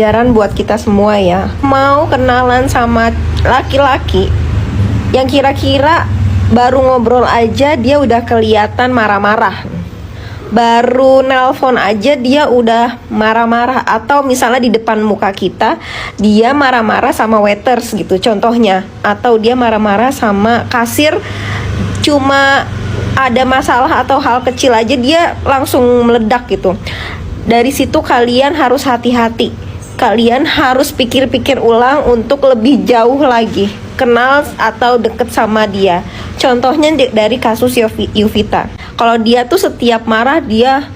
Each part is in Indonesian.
Pelajaran buat kita semua ya. Mau kenalan sama laki-laki yang kira-kira baru ngobrol aja dia udah kelihatan marah-marah, baru nelpon aja dia udah marah-marah, atau misalnya di depan muka kita dia marah-marah sama waiters gitu contohnya, atau dia marah-marah sama kasir, cuma ada masalah atau hal kecil aja dia langsung meledak gitu. Dari situ kalian harus hati-hati. Kalian harus pikir-pikir ulang untuk lebih jauh lagi kenal atau deket sama dia. Contohnya dari kasus Yovita. Kalau dia tuh setiap marah dia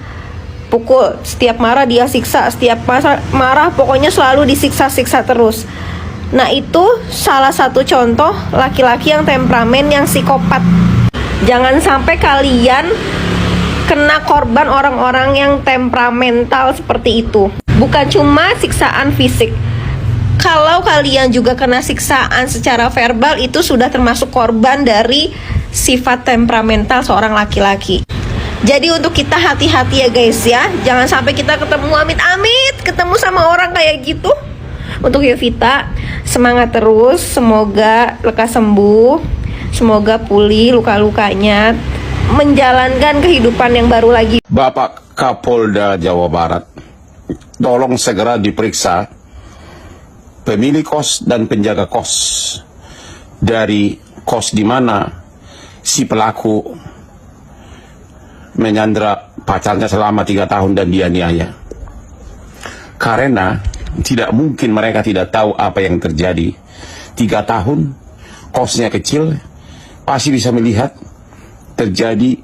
pukul, setiap marah dia siksa, setiap marah pokoknya selalu disiksa-siksa terus. Nah itu salah satu contoh laki-laki yang temperamen, yang psikopat. Jangan sampai kalian kena korban orang-orang yang temperamental seperti itu. Bukan cuma siksaan fisik. Kalau kalian juga kena siksaan secara verbal, itu sudah termasuk korban dari sifat temperamental seorang laki-laki. Jadi untuk kita hati-hati ya guys ya. Jangan sampai kita ketemu amit-amit ketemu sama orang kayak gitu. Untuk Yovita, semangat terus. Semoga lekas sembuh. Semoga pulih luka-lukanya, menjalankan kehidupan yang baru lagi. Bapak Kapolda Jawa Barat, tolong segera diperiksa pemilik kos dan penjaga kos dari kos di mana si pelaku menyandra pacarnya selama 3 tahun dan dianiaya. Karena tidak mungkin mereka tidak tahu apa yang terjadi. 3 tahun, kosnya kecil, pasti bisa melihat terjadi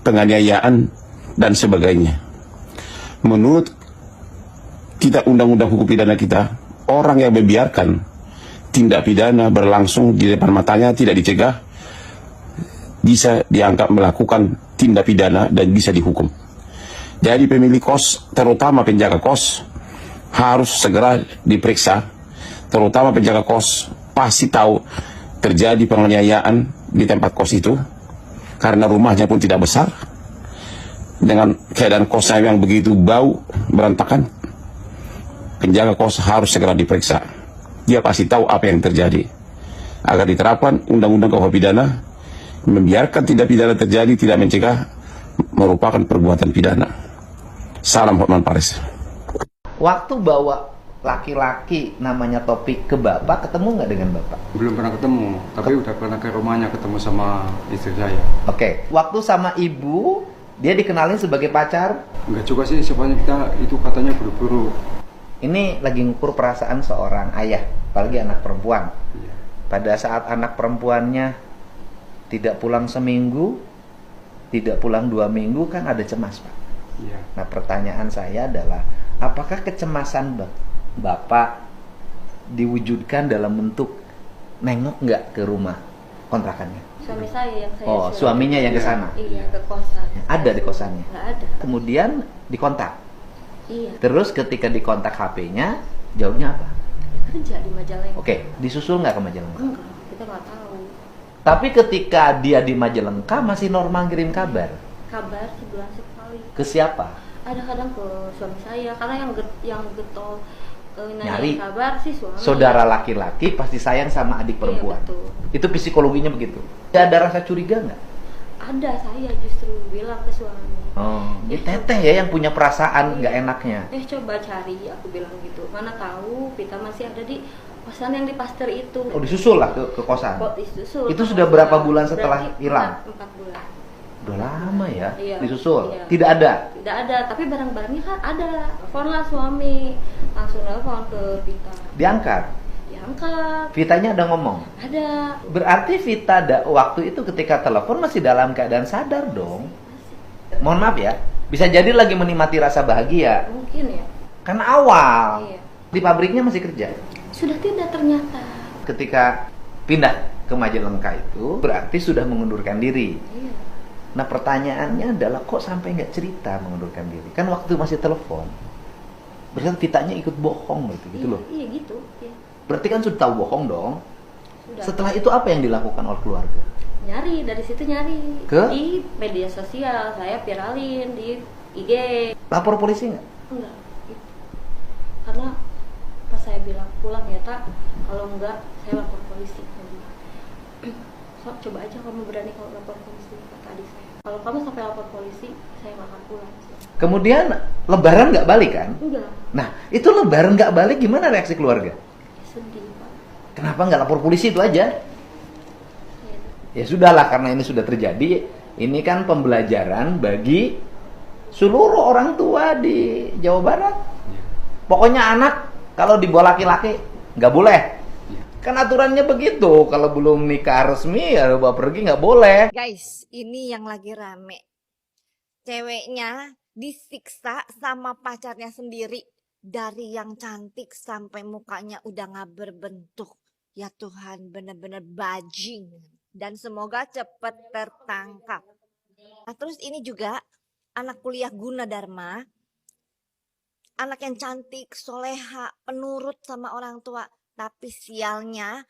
penganiayaan dan sebagainya. Menurut kita undang-undang hukum pidana kita, orang yang membiarkan tindak pidana berlangsung di depan matanya tidak dicegah bisa dianggap melakukan tindak pidana dan bisa dihukum. Jadi pemilik kos, terutama penjaga kos, harus segera diperiksa. Terutama penjaga kos pasti tahu terjadi penganiayaan di tempat kos itu, karena rumahnya pun tidak besar, dengan keadaan kosnya yang begitu bau berantakan. Penjaga kos harus segera diperiksa. Dia pasti tahu apa yang terjadi, agar diterapkan undang-undang KUH pidana. Membiarkan tindak pidana terjadi tidak mencegah merupakan perbuatan pidana. Salam Hotman Paris. Waktu bawa laki-laki namanya Topik ke bapak, ketemu nggak dengan bapak? Belum pernah ketemu, tapi udah pernah ke rumahnya ketemu sama istri saya. Oke. Waktu sama ibu, dia dikenalin sebagai pacar? Enggak juga sih, siapanya kita itu katanya buru-buru. Ini lagi ngukur perasaan seorang ayah, apalagi anak perempuan. Iya. Pada saat anak perempuannya tidak pulang seminggu, tidak pulang 2 minggu, kan ada cemas, Pak. Iya. Nah, pertanyaan saya adalah, apakah kecemasan Bapak diwujudkan dalam bentuk nengok nggak ke rumah kontrakannya? Suami saya yang saya Oh, suruh. suaminya yang ke sana? Iya, ke kosan. Ada di kosannya? Nggak ada. Kemudian dikontak? Iya. Terus ketika dikontak HP-nya, jawabnya apa? Ya, kerja di Majalengka. Oke, disusul nggak ke Majalengka? Enggak, kita nggak tahu. Tapi ketika dia di Majalengka, masih normal ngirim kabar? Kabar sebulan sekali. Ke siapa? Ada kadang ke suami saya, karena yang getol Nyari. nanya kabar sih suami. Saudara laki-laki pasti sayang sama adik perempuan. Iya, betul. Itu psikologinya begitu. Ada rasa curiga nggak? Ada, saya justru bilang ke suami. Oh, ini teteh ya yang punya perasaan nggak enaknya. Coba cari, aku bilang gitu. Mana tahu Vita masih ada di kosan yang di Pasteur itu. Oh, disusul lah ke kosan. Kok disusul? Itu sudah berapa bulan setelah Berarti hilang? 4 bulan. Udah lama ya, Iya, disusul. iya. Tidak ada. Tidak ada, tapi barang-barangnya kan ada. Telepon lah suami, langsung telepon ke Vita. Diangkat. Diangkat. Vitanya ada ngomong. Ada. Berarti Vita waktu itu ketika telepon masih dalam keadaan sadar dong. Mohon maaf ya, bisa jadi lagi menikmati rasa bahagia. Mungkin ya. Karena awal Iya. di pabriknya masih kerja. Sudah tidak ternyata. Ketika pindah ke Majalengka itu berarti sudah mengundurkan diri. Iya. Nah pertanyaannya adalah kok sampai nggak cerita mengundurkan diri? Kan waktu masih telepon, berarti Vitanya ikut bohong berarti gitu Iya, loh. iya gitu. Iya. Berarti kan sudah tahu bohong dong. Sudah. Setelah itu apa yang dilakukan oleh keluarga? Nyari, dari situ nyari. Ke? Di media sosial, saya viralin di IG. Lapor polisi nggak? Enggak. karena pas saya bilang pulang ya tak, kalau enggak saya lapor polisi. So, coba aja kamu berani kalau lapor polisi, kata adik saya. Kalau kamu sampai lapor polisi, saya nggak akan pulang. Kemudian lebaran nggak balik kan? Enggak, Nah, itu lebaran nggak balik, gimana reaksi keluarga? sedih Pak. Kenapa nggak lapor polisi itu aja? Ya sudahlah, karena ini sudah terjadi. Ini kan pembelajaran bagi seluruh orang tua di Jawa Barat. Pokoknya anak kalau dibawa laki-laki nggak boleh. Kan aturannya begitu. Kalau belum nikah resmi ya bawa pergi nggak boleh. Guys, ini yang lagi rame. Ceweknya disiksa sama pacarnya sendiri. Dari yang cantik sampai mukanya udah gak berbentuk. Ya Tuhan, bener-bener bajing. Dan semoga cepet tertangkap. Nah, terus ini juga anak kuliah Gunadarma. Anak yang cantik, soleha, penurut sama orang tua. Tapi sialnya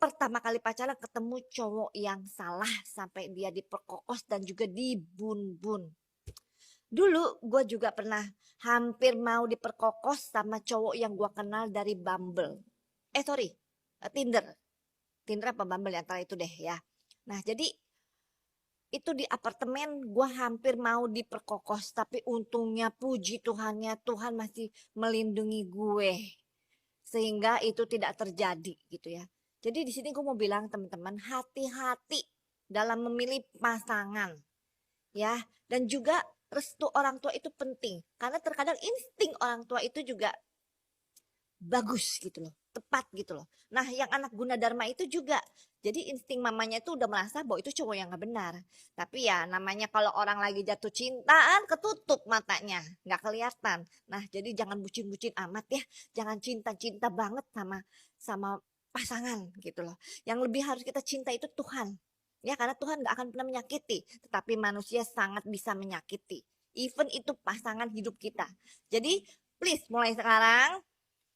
pertama kali pacaran ketemu cowok yang salah sampai dia diperkokos dan juga dibun-bun. Dulu gue juga pernah hampir mau diperkokos sama cowok yang gue kenal dari Bumble. Tinder. Tinder apa Bumble antara itu deh ya. Nah jadi itu di apartemen gue hampir mau diperkokos. Tapi untungnya puji Tuhannya Tuhan masih melindungi gue. Sehingga itu tidak terjadi gitu ya. Jadi di sini gue mau bilang teman-teman hati-hati dalam memilih pasangan. Ya, dan juga restu orang tua itu penting. Karena terkadang insting orang tua itu juga bagus gitu loh. Tepat gitu loh. Nah yang anak Gunadarma itu juga. Jadi insting mamanya itu udah merasa bahwa itu cowok yang gak benar. Tapi ya namanya kalau orang lagi jatuh cintaan ketutup matanya. Gak kelihatan. Nah jadi jangan bucin-bucin amat ya. Jangan cinta-cinta banget sama pasangan gitu loh. Yang lebih harus kita cinta itu Tuhan. Ya karena Tuhan gak akan pernah menyakiti. Tetapi manusia sangat bisa menyakiti. Even itu pasangan hidup kita. Jadi please mulai sekarang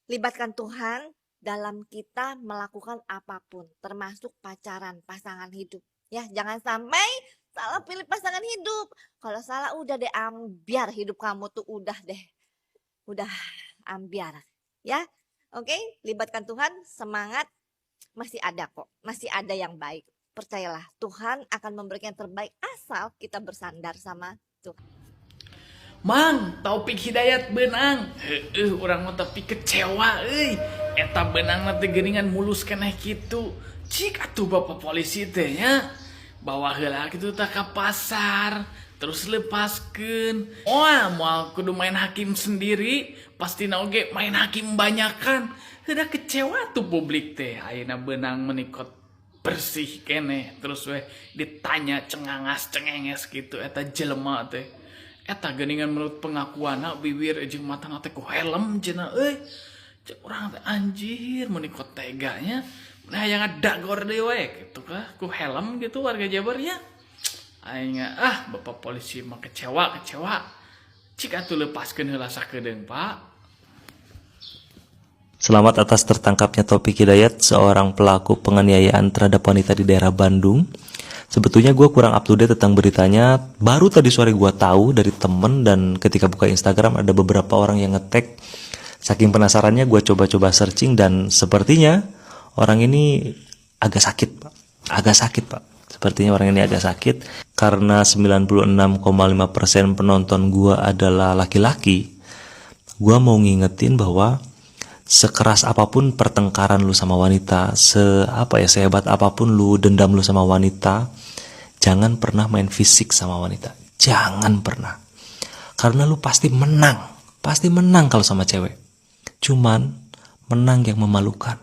libatkan Tuhan dalam kita melakukan apapun. Termasuk pacaran, pasangan hidup. Ya jangan sampai salah pilih pasangan hidup. Kalau salah udah deh ambiar hidup kamu tuh udah deh. Udah ambiar. Ya oke, libatkan Tuhan, semangat. Masih ada kok. Masih ada yang baik. Percayalah, Tuhan akan memberikan yang terbaik asal kita bersandar sama Tuhan. Mang, Taufik Hidayat benang. Orang mah tapi kecewa euy. Eta benang nanti geuningan mulus keneh kitu. Cik atuh bapak polisi teh nya. Bawa heula kitu teh ka pasar, terus lepaskeun. Wah, moal kudu main hakim sendiri, pasti oge main hakim banyakan. Udah kecewa tuh publik teh. Ayeuna benang menikot bersih kene terus weh ditanya cengangas-cengenges gitu eta jelema teh eta geuningan menurut pengakuanna bibir jeung matana teh ku helm cenah euy cek urang teh anjir mun ikut teganya nah yang ada gor deui we kitu kah ku helm gitu warga Jabar ya aing bapak polisi mah kecewa cik atuh lepaskeun heula sakedeung Pak. Selamat atas tertangkapnya Taufik Hidayat, seorang pelaku penganiayaan terhadap wanita di daerah Bandung. Sebetulnya gue kurang up to date tentang beritanya. Baru tadi sore gue tahu dari temen, dan ketika buka Instagram ada beberapa orang yang nge-tag. Saking penasarannya gue coba-coba searching, dan sepertinya orang ini agak sakit pak. Sepertinya orang ini agak sakit karena 96,5% penonton gue adalah laki-laki. Gue mau ngingetin bahwa sekeras apapun pertengkaran lu sama wanita, sehebat apapun lu dendam lu sama wanita, jangan pernah main fisik sama wanita. Jangan pernah. Karena lu pasti menang kalau sama cewek. Cuman menang yang memalukan.